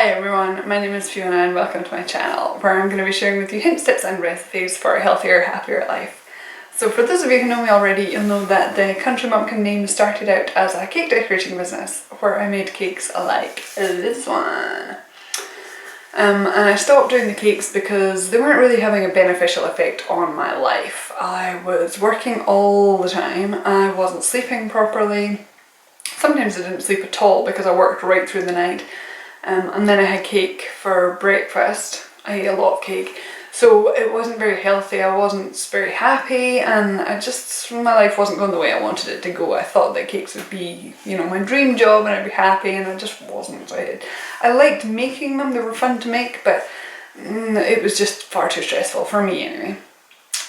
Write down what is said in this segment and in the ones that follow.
Hi everyone, my name is Fiona and welcome to my channel where I'm going to be sharing with you hints, tips and recipes for a healthier, happier life. So for those of you who know me already, you'll know that the Country Mumpkin name started out as a cake decorating business where I made cakes like this one. And I stopped doing the cakes because they weren't really having a beneficial effect on my life. I was working all the time, I wasn't sleeping properly, sometimes I didn't sleep at all because I worked right through the night. And then I had cake for breakfast. I ate a lot of cake, so it wasn't very healthy, I wasn't very happy, and my life wasn't going the way I wanted it to go. I thought that cakes would be, my dream job and I'd be happy, and it just wasn't. I liked making them, they were fun to make, but it was just far too stressful for me anyway.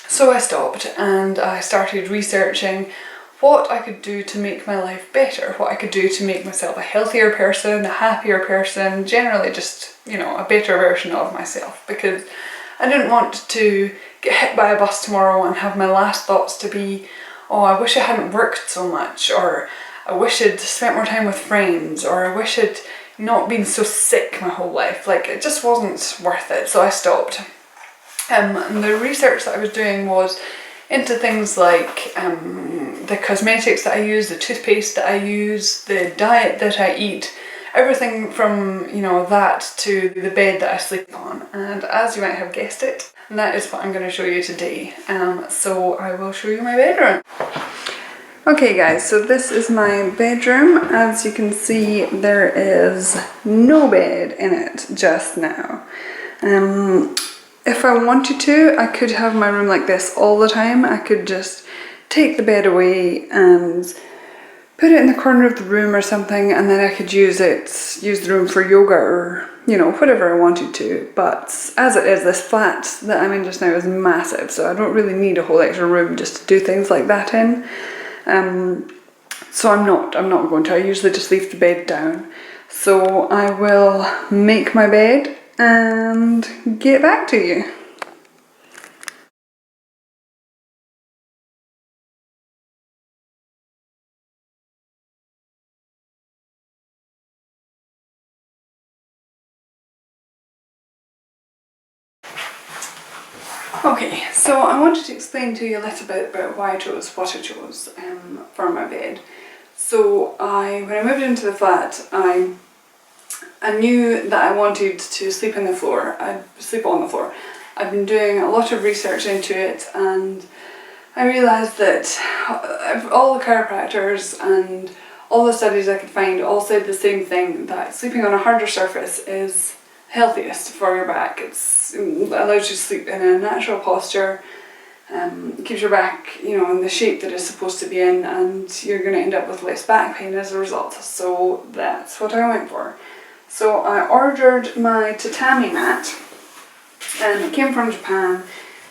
So I stopped and I started researching what I could do to make my life better, what I could do to make myself a healthier person, a happier person, generally just, a better version of myself, because I didn't want to get hit by a bus tomorrow and have my last thoughts to be, oh, I wish I hadn't worked so much, or I wish I'd spent more time with friends, or I wish I'd not been so sick my whole life. Like, it just wasn't worth it, so I stopped. And the research that I was doing was into things like the cosmetics that I use, the toothpaste that I use, the diet that I eat, everything from, that to the bed that I sleep on. And as you might have guessed it, that is what I'm going to show you today. So I will show you my bedroom. Okay guys, so this is my bedroom. As you can see, there is no bed in it just now. If I wanted to, I could have my room like this all the time. I could just take the bed away and put it in the corner of the room or something, and then I could use the room for yoga or, whatever I wanted to. But as it is, this flat that I'm in just now is massive, so I don't really need a whole extra room just to do things like that in. So I'm not going to. I usually just leave the bed down. So I will make my bed and get back to you. Okay, so I wanted to explain to you a little bit about why I chose what I chose for my bed. So when I moved into the flat, I knew that I wanted to sleep on the floor. I'd sleep on the floor. I've been doing a lot of research into it, and I realised that all the chiropractors and all the studies I could find all said the same thing, that sleeping on a harder surface is healthiest for your back. It allows you to sleep in a natural posture, keeps your back, in the shape that it's supposed to be in, and you're going to end up with less back pain as a result. So that's what I went for. So I ordered my tatami mat, and it came from Japan.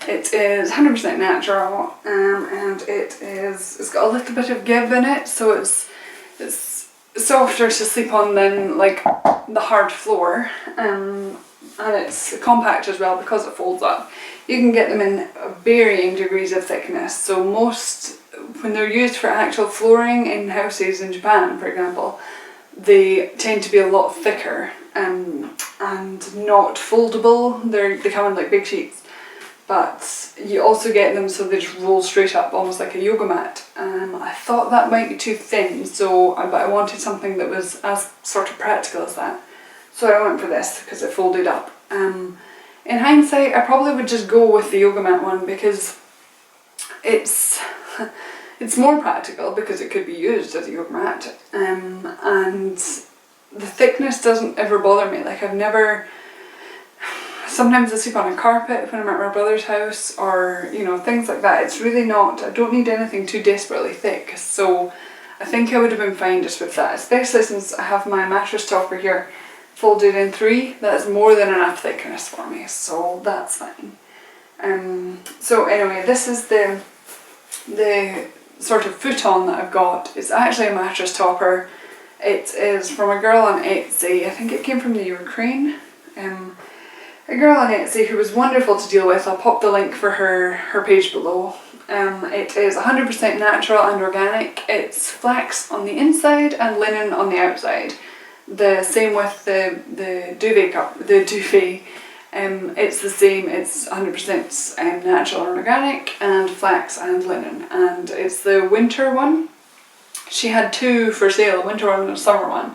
It is 100% natural, and it's got a little bit of give in it, so it's softer to sleep on than like the hard floor, and it's compact as well because it folds up. You can get them in varying degrees of thickness, so when they're used for actual flooring in houses in Japan, for example, they tend to be a lot thicker and not foldable. They come in like big sheets, but you also get them so they just roll straight up, almost like a yoga mat. I thought that might be too thin, but I wanted something that was as sort of practical as that. So I went for this because it folded up. In hindsight, I probably would just go with the yoga mat one because it's more practical because it could be used as a yoga mat, and the thickness doesn't ever bother me. Like, sometimes I sleep on a carpet when I'm at my brother's house, or things like that. It's really not, I don't need anything too desperately thick, so I think I would have been fine just with that, especially since I have my mattress topper here folded in 3. That's more than enough thickness for me, so that's fine. So anyway, this is the sort of futon that I've got. It's actually a mattress topper. It is from a girl on Etsy. I think it came from the Ukraine. A girl on Etsy who was wonderful to deal with. I'll pop the link for her page below. It is 100% natural and organic. It's flax on the inside and linen on the outside. The same with the duvet duvet. It's the same, it's 100% natural and organic, and flax and linen, and it's the winter one. She had two for sale, a winter one and a summer one,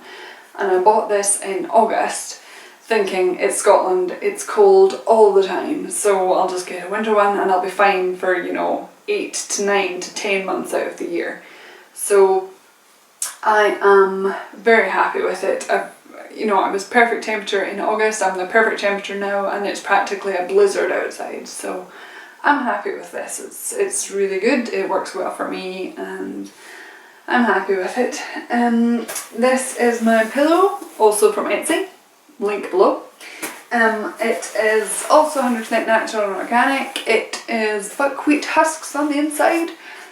and I bought this in August thinking it's Scotland, it's cold all the time, so I'll just get a winter one and I'll be fine for, you know, 8 to 9 to 10 months out of the year. So I am very happy with it. You know, it was perfect temperature in August, I'm the perfect temperature now, and it's practically a blizzard outside, so I'm happy with this. It's really good, it works well for me, and I'm happy with it. This is my pillow, also from Etsy, link below. It is also 100% natural and organic. It is buckwheat husks on the inside.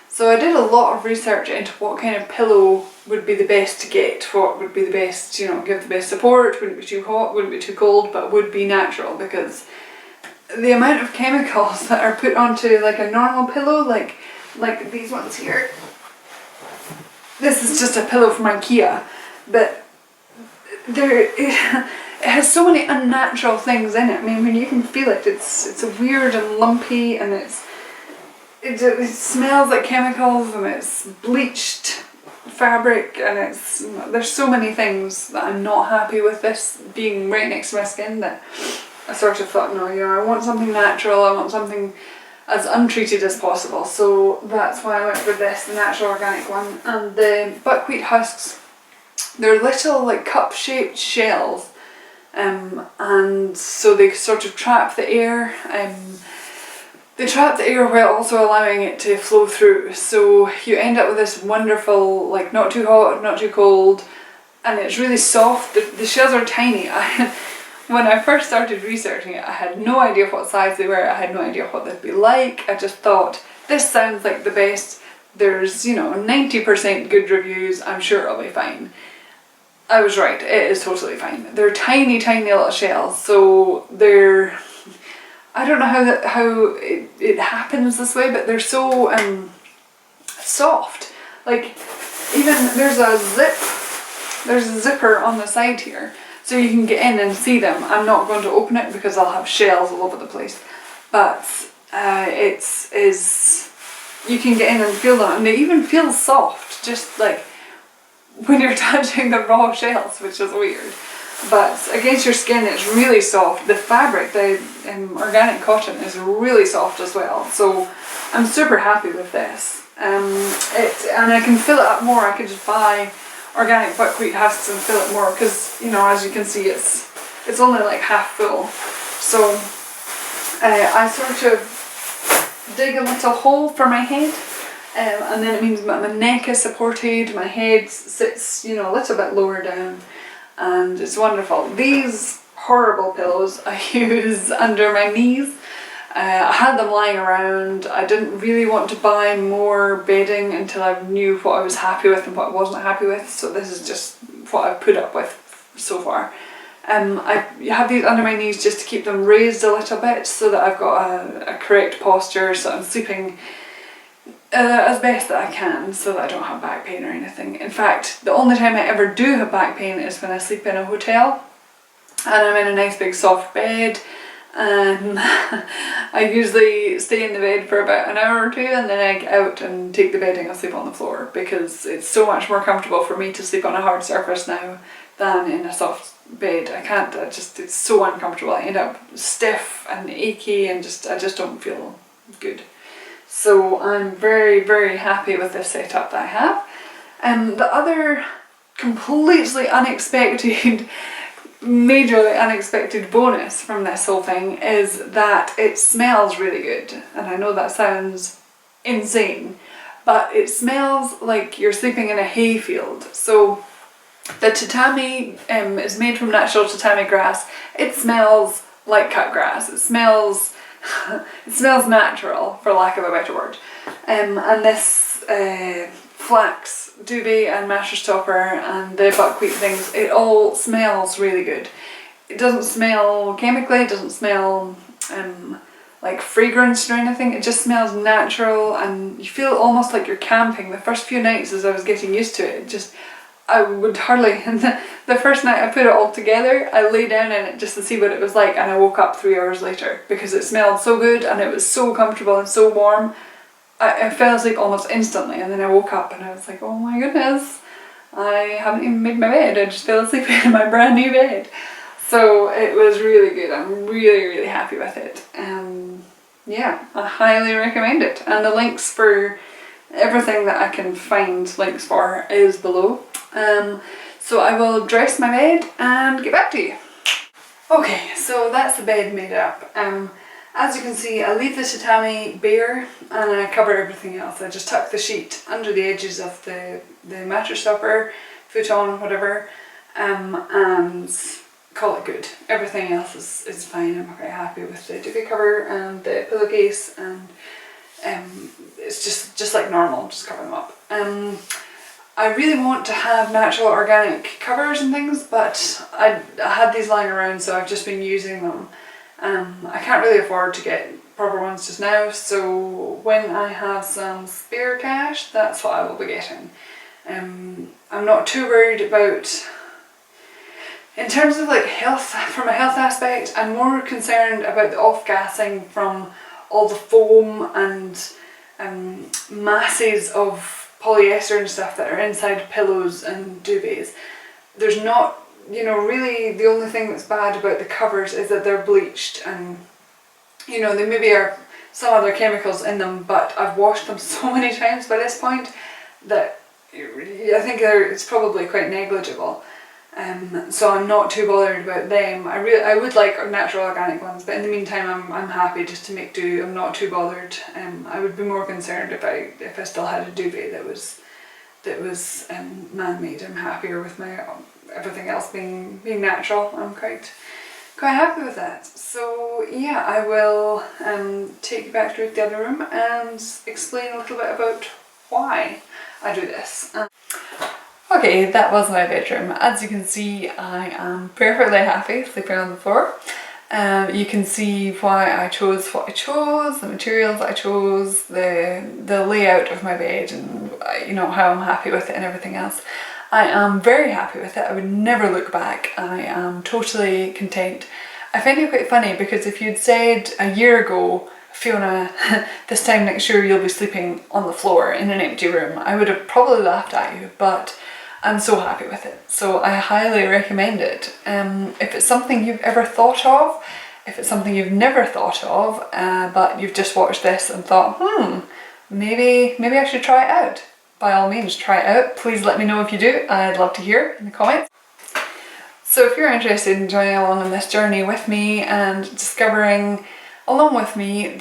So I did a lot of research into what kind of pillow would be the best to get, what would be the best, you know, give the best support, wouldn't be too hot, wouldn't be too cold, but would be natural, because the amount of chemicals that are put onto like a normal pillow, like these ones here. This is just a pillow from IKEA, but it has so many unnatural things in it. I mean, when you can feel it, it's weird and lumpy, and it smells like chemicals, and it's bleached fabric, and there's so many things that I'm not happy with this being right next to my skin, that I sort of thought, no, you know, I want something natural, I want something as untreated as possible, so that's why I went for this, the natural organic one. And the buckwheat husks, they're little like cup shaped shells, and so they sort of trap the air. They trap the air while also allowing it to flow through, so you end up with this wonderful, like, not too hot, not too cold, and it's really soft. The shells are tiny. When I first started researching it, I had no idea what size they were, I had no idea what they'd be like. I just thought, this sounds like the best, there's, you know, 90% good reviews, I'm sure it'll be fine. I was right, it is totally fine. They're tiny, tiny little shells, so they're, I don't know how it happens this way, but they're so soft. Like, even there's a zipper on the side here, so you can get in and see them. I'm not going to open it because I'll have shells all over the place, but you can get in and feel them, and they even feel soft, just like when you're touching the raw shells, which is weird. But against your skin it's really soft. The fabric, the organic cotton, is really soft as well, so I'm super happy with this. And I can fill it up more. I could just buy organic buckwheat husks and fill it more, because, you know, as you can see, it's only like half full. So I sort of dig a little hole for my head, and then it means that my neck is supported, my head sits, you know, a little bit lower down, and it's wonderful. These horrible pillows I use under my knees. I had them lying around. I didn't really want to buy more bedding until I knew what I was happy with and what I wasn't happy with, so this is just what I've put up with so far. I have these under my knees just to keep them raised a little bit, so that I've got a correct posture, so I'm sleeping as best that I can, so that I don't have back pain or anything. In fact, the only time I ever do have back pain is when I sleep in a hotel and I'm in a nice big soft bed, and I usually stay in the bed for about an hour or two, and then I get out and take the bedding and sleep on the floor, because it's so much more comfortable for me to sleep on a hard surface now than in a soft bed. I can't, it's so uncomfortable. I end up stiff and achy, and I just don't feel good. So I'm very, very happy with this setup that I have. The other completely unexpected, majorly unexpected bonus from this whole thing is that it smells really good. And I know that sounds insane, but it smells like you're sleeping in a hayfield. So the tatami is made from natural tatami grass. It smells like cut grass. It smells natural, for lack of a better word. And this flax duvet and mattress topper and the buckwheat things, it all smells really good. It doesn't smell chemically, it doesn't smell like fragrance or anything. It just smells natural, and you feel almost like you're camping. The first few nights as I was getting used to it, I would hardly, the first night I put it all together, I lay down in it just to see what it was like, and I woke up 3 hours later because it smelled so good and it was so comfortable and so warm. I fell asleep almost instantly, and then I woke up and I was like, oh my goodness, I haven't even made my bed, I just fell asleep in my brand new bed. So it was really good. I'm really happy with it. Yeah, I highly recommend it. And the links for everything that I can find links for is below. So I will dress my bed and get back to you. Okay, so that's the bed made up. As you can see, I leave the tatami bare and I cover everything else. I just tuck the sheet under the edges of the mattress topper, futon, whatever, and call it good. Everything else is fine. I'm quite happy with the duvet cover and the pillowcase, and it's just like normal, just cover them up. I really want to have natural organic covers and things, but I had these lying around, so I've just been using them. I can't really afford to get proper ones just now, so when I have some spare cash, that's what I will be getting. I'm not too worried about, in terms of like health, from a health aspect, I'm more concerned about the off-gassing from all the foam and masses of polyester and stuff that are inside pillows and duvets. There's not, you know, really the only thing that's bad about the covers is that they're bleached, and you know, there maybe are some other chemicals in them, but I've washed them so many times by this point that I think it's probably quite negligible. So I'm not too bothered about them. I would like natural organic ones, but in the meantime I'm happy just to make do. I'm not too bothered. I would be more concerned about if I still had a duvet that was man-made. I'm happier with my everything else being natural. I'm quite happy with that. So yeah, I will take you back to the other room and explain a little bit about why I do this. Okay, that was my bedroom. As you can see, I am perfectly happy sleeping on the floor. You can see why I chose what I chose, the materials I chose, the layout of my bed, and you know, how I'm happy with it and everything else. I am very happy with it. I would never look back. I am totally content. I find it quite funny because if you'd said a year ago, Fiona, this time next year you'll be sleeping on the floor in an empty room, I would have probably laughed at you, but I'm so happy with it. So I highly recommend it. If it's something you've ever thought of, if it's something you've never thought of, but you've just watched this and thought, maybe I should try it out. By all means, try it out. Please let me know if you do. I'd love to hear in the comments. So if you're interested in joining along on this journey with me and discovering along with me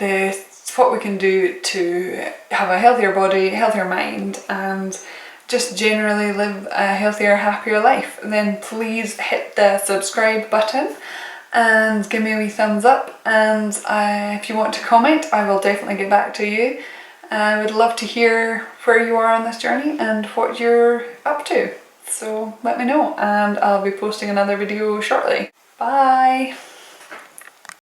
what we can do to have a healthier body, healthier mind, and just generally live a healthier, happier life, then please hit the subscribe button and give me a wee thumbs up. And if you want to comment, I will definitely get back to you. I would love to hear where you are on this journey and what you're up to. So let me know, and I'll be posting another video shortly. Bye!